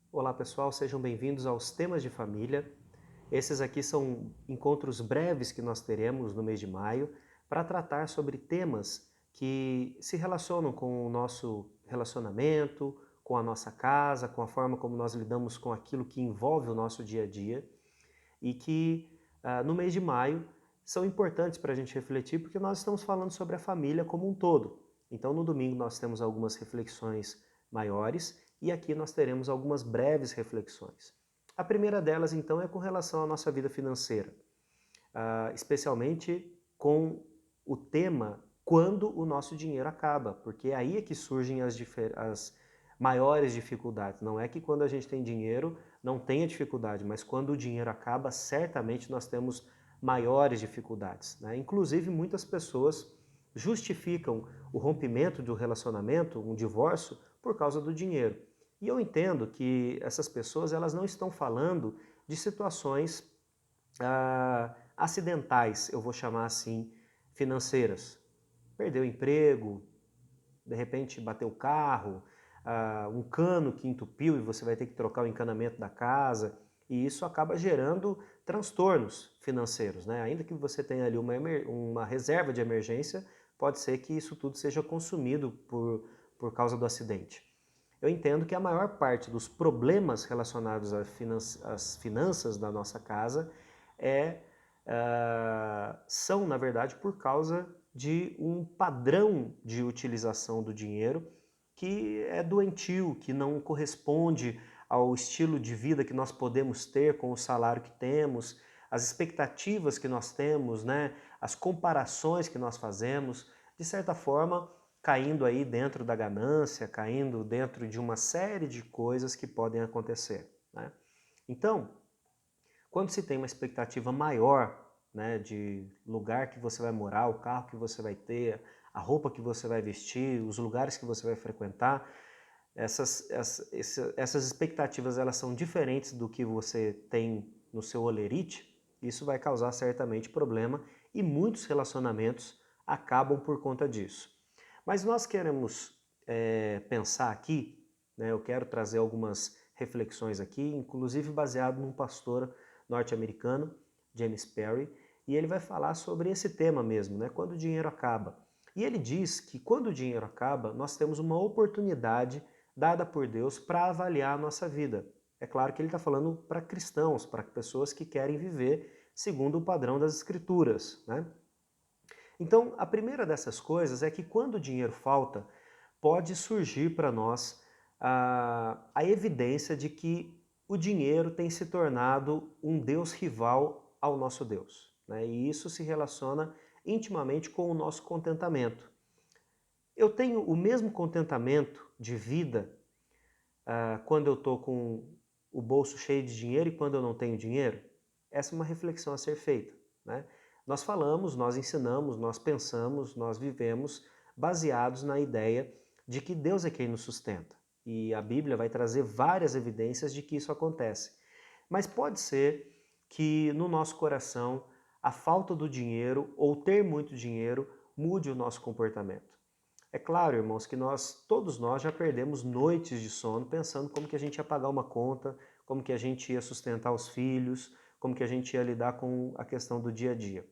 Olá pessoal, sejam bem-vindos aos Temas de Família. Esses aqui são encontros breves que nós teremos no mês de maio para tratar sobre temas que se relacionam com o nosso relacionamento, com a nossa casa, com a forma como nós lidamos com aquilo que envolve o nosso dia a dia e que no mês de maio são importantes para a gente refletir porque nós estamos falando sobre a família como um todo. Então no domingo nós temos algumas reflexões maiores e aqui nós teremos algumas breves reflexões. A primeira delas então é com relação à nossa vida financeira, especialmente com o tema quando o nosso dinheiro acaba, porque aí é que surgem as maiores dificuldades. Não é que quando a gente tem dinheiro não tenha dificuldade, mas quando o dinheiro acaba, certamente nós temos maiores dificuldades, né? Inclusive, muitas pessoas justificam o rompimento do relacionamento, um divórcio, por causa do dinheiro. E eu entendo que essas pessoas elas não estão falando de situações acidentais, eu vou chamar assim, financeiras. Perdeu o emprego, de repente bateu o carro, um cano que entupiu e você vai ter que trocar o encanamento da casa, e isso acaba gerando transtornos financeiros, né? Ainda que você tenha ali uma reserva de emergência, pode ser que isso tudo seja consumido por causa do acidente. Eu entendo que a maior parte dos problemas relacionados às finanças da nossa casa são, na verdade, por causa de um padrão de utilização do dinheiro que é doentio, que não corresponde ao estilo de vida que nós podemos ter com o salário que temos, as expectativas que nós temos, né? As comparações que nós fazemos, de certa forma, caindo aí dentro da ganância, caindo dentro de uma série de coisas que podem acontecer, né? Então, quando se tem uma expectativa maior, né, de lugar que você vai morar, o carro que você vai ter, a roupa que você vai vestir, os lugares que você vai frequentar, essas expectativas elas são diferentes do que você tem no seu olerite, isso vai causar certamente problema e muitos relacionamentos acabam por conta disso. Mas nós queremos pensar aqui, né, eu quero trazer algumas reflexões aqui, inclusive baseado num pastor norte-americano, James Perry, e ele vai falar sobre esse tema mesmo, né, quando o dinheiro acaba. E ele diz que quando o dinheiro acaba, nós temos uma oportunidade dada por Deus para avaliar a nossa vida. É claro que ele está falando para cristãos, para pessoas que querem viver segundo o padrão das Escrituras, né? Então, a primeira dessas coisas é que quando o dinheiro falta, pode surgir para nós a evidência de que o dinheiro tem se tornado um Deus rival ao nosso Deus, né? E isso se relaciona intimamente com o nosso contentamento. Eu tenho o mesmo contentamento de vida quando eu estou com o bolso cheio de dinheiro e quando eu não tenho dinheiro? Essa é uma reflexão a ser feita, né? Nós falamos, nós ensinamos, nós pensamos, nós vivemos baseados na ideia de que Deus é quem nos sustenta. E a Bíblia vai trazer várias evidências de que isso acontece. Mas pode ser que no nosso coração a falta do dinheiro ou ter muito dinheiro mude o nosso comportamento. É claro, irmãos, que todos nós já perdemos noites de sono pensando como que a gente ia pagar uma conta, como que a gente ia sustentar os filhos, como que a gente ia lidar com a questão do dia a dia.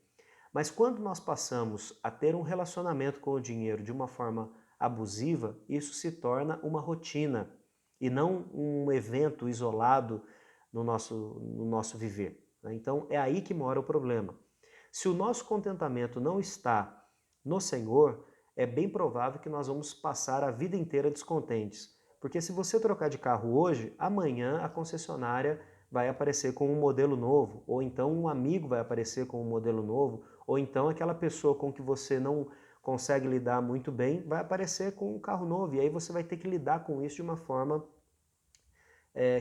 Mas quando nós passamos a ter um relacionamento com o dinheiro de uma forma abusiva, isso se torna uma rotina e não um evento isolado no nosso viver, né? Então é aí que mora o problema. Se o nosso contentamento não está no Senhor, é bem provável que nós vamos passar a vida inteira descontentes. Porque se você trocar de carro hoje, amanhã a concessionária vai aparecer com um modelo novo, ou então um amigo vai aparecer com um modelo novo, ou então aquela pessoa com que você não consegue lidar muito bem vai aparecer com um carro novo, e aí você vai ter que lidar com isso de uma forma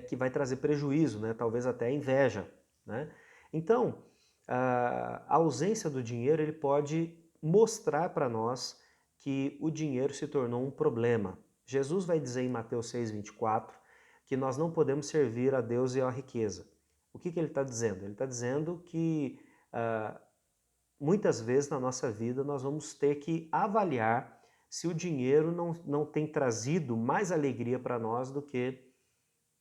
que vai trazer prejuízo, né? Talvez até inveja, né? Então, a ausência do dinheiro ele pode mostrar para nós que o dinheiro se tornou um problema. Jesus vai dizer em Mateus 6,24 que nós não podemos servir a Deus e à riqueza. O que ele está dizendo? Ele está dizendo que muitas vezes na nossa vida nós vamos ter que avaliar se o dinheiro não tem trazido mais alegria para nós do que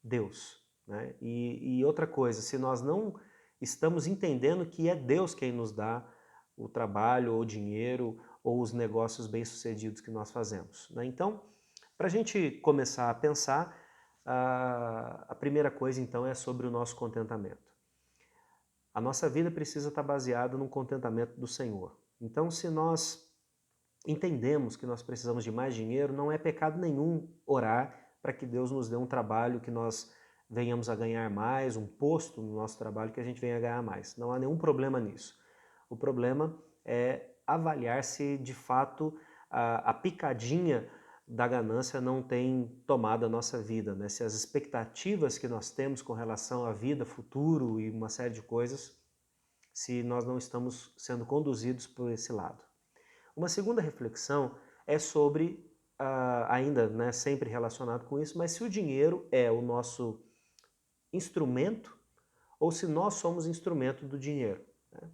Deus, né? E outra coisa, se nós não estamos entendendo que é Deus quem nos dá o trabalho, ou o dinheiro, ou os negócios bem-sucedidos que nós fazemos, né? Então, para a gente começar a pensar, a primeira coisa então é sobre o nosso contentamento. A nossa vida precisa estar baseada no contentamento do Senhor. Então, se nós entendemos que nós precisamos de mais dinheiro, não é pecado nenhum orar para que Deus nos dê um trabalho que nós venhamos a ganhar mais, um posto no nosso trabalho que a gente venha a ganhar mais. Não há nenhum problema nisso. O problema é avaliar se de fato a picadinha da ganância não tem tomado a nossa vida, né? Se as expectativas que nós temos com relação à vida, futuro e uma série de coisas, se nós não estamos sendo conduzidos por esse lado. Uma segunda reflexão é sobre, ainda né, sempre relacionado com isso, mas se o dinheiro é o nosso instrumento ou se nós somos instrumento do dinheiro, né?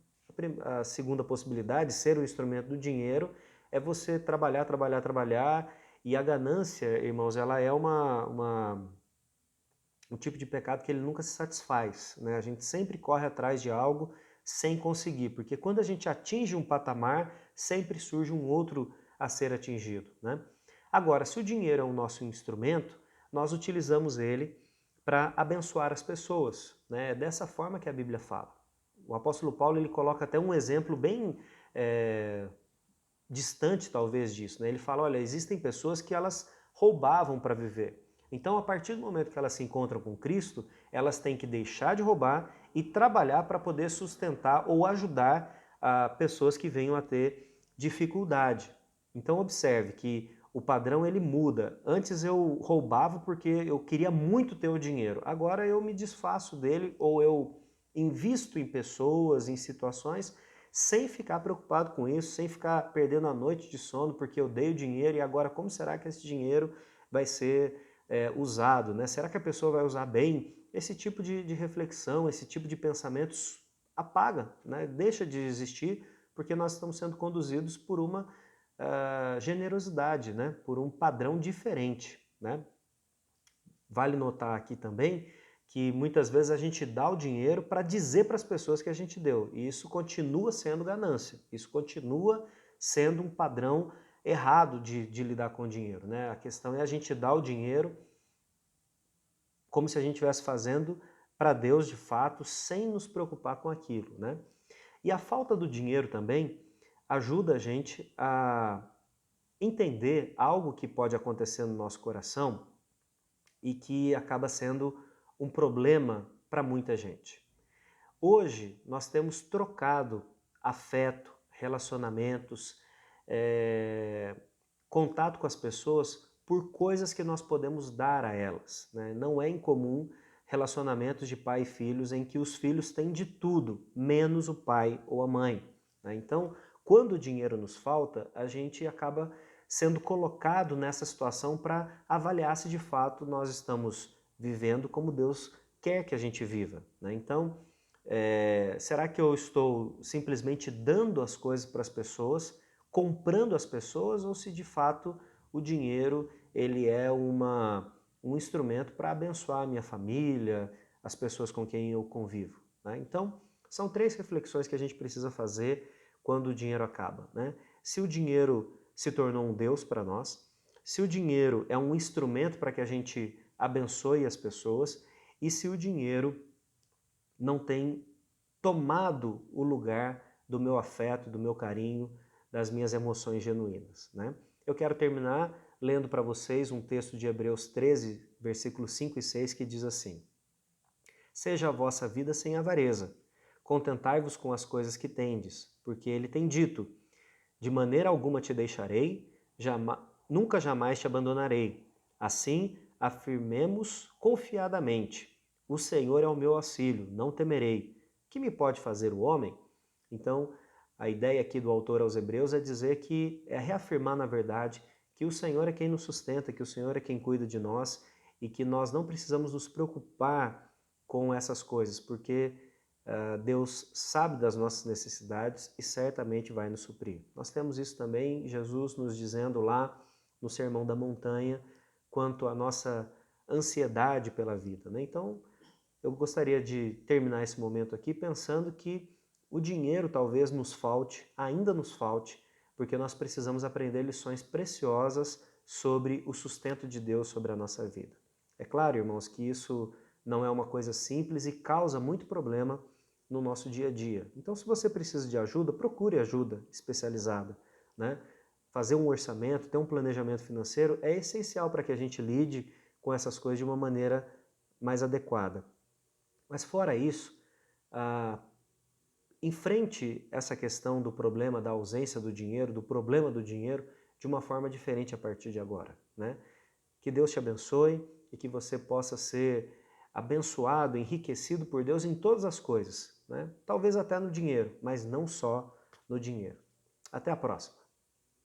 A segunda possibilidade, ser o instrumento do dinheiro, é você trabalhar, trabalhar, trabalhar, e a ganância, irmãos, ela é um tipo de pecado que ele nunca se satisfaz, né? A gente sempre corre atrás de algo sem conseguir, porque quando a gente atinge um patamar, sempre surge um outro a ser atingido, né? Agora, se o dinheiro é o nosso instrumento, nós utilizamos ele para abençoar as pessoas, né? É dessa forma que a Bíblia fala. O apóstolo Paulo ele coloca até um exemplo bem distante talvez disso, né? Ele fala, olha, existem pessoas que elas roubavam para viver. Então, a partir do momento que elas se encontram com Cristo, elas têm que deixar de roubar e trabalhar para poder sustentar ou ajudar pessoas que venham a ter dificuldade. Então, observe que o padrão ele muda. Antes eu roubava porque eu queria muito ter o dinheiro. Agora eu me desfaço dele ou eu invisto em pessoas, em situações, sem ficar preocupado com isso, sem ficar perdendo a noite de sono porque eu dei o dinheiro e agora como será que esse dinheiro vai ser usado, né? Será que a pessoa vai usar bem? Esse tipo de reflexão, esse tipo de pensamentos apaga, né? Deixa de existir porque nós estamos sendo conduzidos por uma generosidade, né? Por um padrão diferente, né? Vale notar aqui também que muitas vezes a gente dá o dinheiro para dizer para as pessoas que a gente deu, e isso continua sendo ganância, isso continua sendo um padrão errado de lidar com o dinheiro, né? A questão é a gente dar o dinheiro como se a gente estivesse fazendo para Deus de fato, sem nos preocupar com aquilo, né? E a falta do dinheiro também ajuda a gente a entender algo que pode acontecer no nosso coração e que acaba sendo um problema para muita gente. Hoje nós temos trocado afeto, relacionamentos, contato com as pessoas por coisas que nós podemos dar a elas, né? Não é incomum relacionamentos de pai e filhos em que os filhos têm de tudo, menos o pai ou a mãe, né? Então, quando o dinheiro nos falta, a gente acaba sendo colocado nessa situação para avaliar se de fato nós estamos vivendo como Deus quer que a gente viva, né? Então, será que eu estou simplesmente dando as coisas para as pessoas, comprando as pessoas, ou se de fato o dinheiro ele é um instrumento para abençoar a minha família, as pessoas com quem eu convivo, né? Então, são 3 reflexões que a gente precisa fazer quando o dinheiro acaba, né? Se o dinheiro se tornou um Deus para nós, se o dinheiro é um instrumento para que a gente abençoe as pessoas e se o dinheiro não tem tomado o lugar do meu afeto, do meu carinho, das minhas emoções genuínas, né? Eu quero terminar lendo para vocês um texto de Hebreus 13, versículos 5 e 6, que diz assim: Seja a vossa vida sem avareza, contentai-vos com as coisas que tendes, porque ele tem dito, de maneira alguma te deixarei, nunca jamais te abandonarei. Assim, afirmemos confiadamente, o Senhor é o meu auxílio, não temerei. Que me pode fazer o homem? Então, a ideia aqui do autor aos Hebreus é dizer que, é reafirmar na verdade, que o Senhor é quem nos sustenta, que o Senhor é quem cuida de nós e que nós não precisamos nos preocupar com essas coisas, porque Deus sabe das nossas necessidades e certamente vai nos suprir. Nós temos isso também, Jesus nos dizendo lá no Sermão da Montanha, quanto à nossa ansiedade pela vida, né? Então, eu gostaria de terminar esse momento aqui pensando que o dinheiro talvez nos falte, ainda nos falte, porque nós precisamos aprender lições preciosas sobre o sustento de Deus sobre a nossa vida. É claro, irmãos, que isso não é uma coisa simples e causa muito problema no nosso dia a dia. Então, se você precisa de ajuda, procure ajuda especializada, né? Fazer um orçamento, ter um planejamento financeiro é essencial para que a gente lide com essas coisas de uma maneira mais adequada. Mas fora isso, enfrente essa questão do problema da ausência do dinheiro, do problema do dinheiro, de uma forma diferente a partir de agora, né? Que Deus te abençoe e que você possa ser abençoado, enriquecido por Deus em todas as coisas, né? Talvez até no dinheiro, mas não só no dinheiro. Até a próxima.